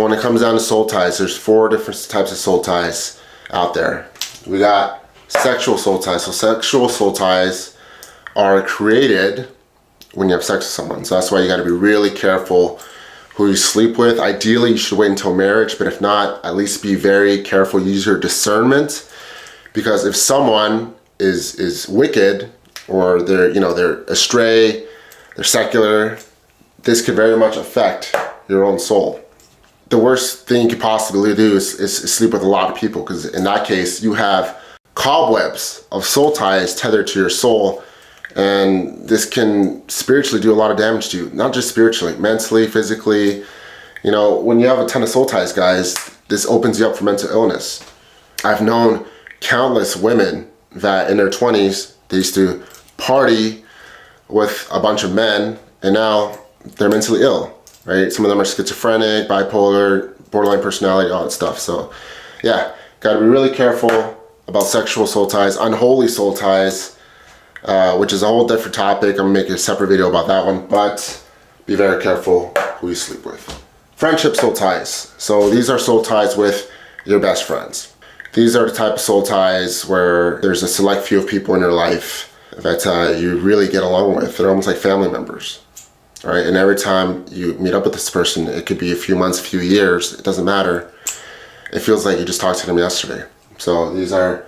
When it comes down to soul ties, there's 4 different types of soul ties out there. We got sexual soul ties. So sexual soul ties are created when you have sex with someone. So that's why you got to be really careful who you sleep with. Ideally, you should wait until marriage, but if not, at least be very careful. Use your discernment, because if someone is wicked, or they're astray, they're secular, this could very much affect your own soul. The worst thing you could possibly do is sleep with a lot of people, because in that case, you have cobwebs of soul ties tethered to your soul, and this can spiritually do a lot of damage to you. Not just spiritually, mentally, physically. When you have a ton of soul ties, guys, this opens you up for mental illness. I've known countless women that in their 20s, they used to party with a bunch of men, and now they're mentally ill. Right? Some of them are schizophrenic, bipolar, borderline personality, all that stuff. So yeah, got to be really careful about sexual soul ties, unholy soul ties, which is a whole different topic. I'm gonna make a separate video about that one, but be very careful who you sleep with. Friendship soul ties. So these are soul ties with your best friends. These are the type of soul ties where there's a select few of people in your life that you really get along with. They're almost like family members. All right, and every time you meet up with this person, it could be a few months, a few years, it doesn't matter. It feels like you just talked to them yesterday. So these are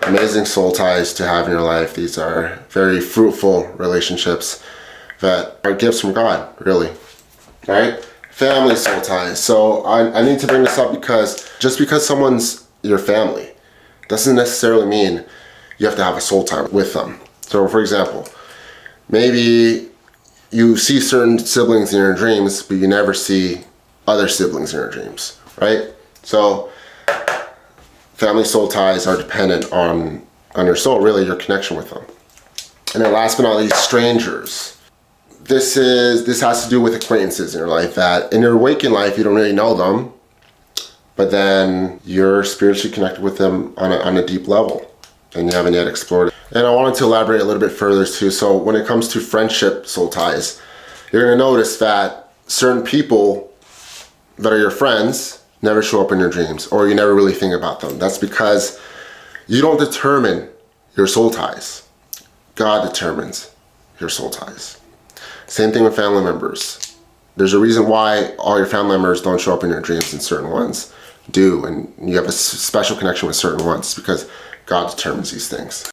amazing soul ties to have in your life. These are very fruitful relationships that are gifts from God, really. All right, family soul ties. So I need to bring this up because just because someone's your family doesn't necessarily mean you have to have a soul tie with them. So for example, maybe you see certain siblings in your dreams, but you never see other siblings in your dreams, right? So family soul ties are dependent on your soul, really, your connection with them. And then last but not least, strangers. This has to do with acquaintances in your life that in your waking life, you don't really know them, but then you're spiritually connected with them on a deep level, and you haven't yet explored it. And I wanted to elaborate a little bit further too. So when it comes to friendship soul ties, you're gonna notice that certain people that are your friends never show up in your dreams, or you never really think about them. That's because you don't determine your soul ties. God determines your soul ties. Same thing with family members. There's a reason why all your family members don't show up in your dreams and certain ones do, and you have a special connection with certain ones because God determines these things.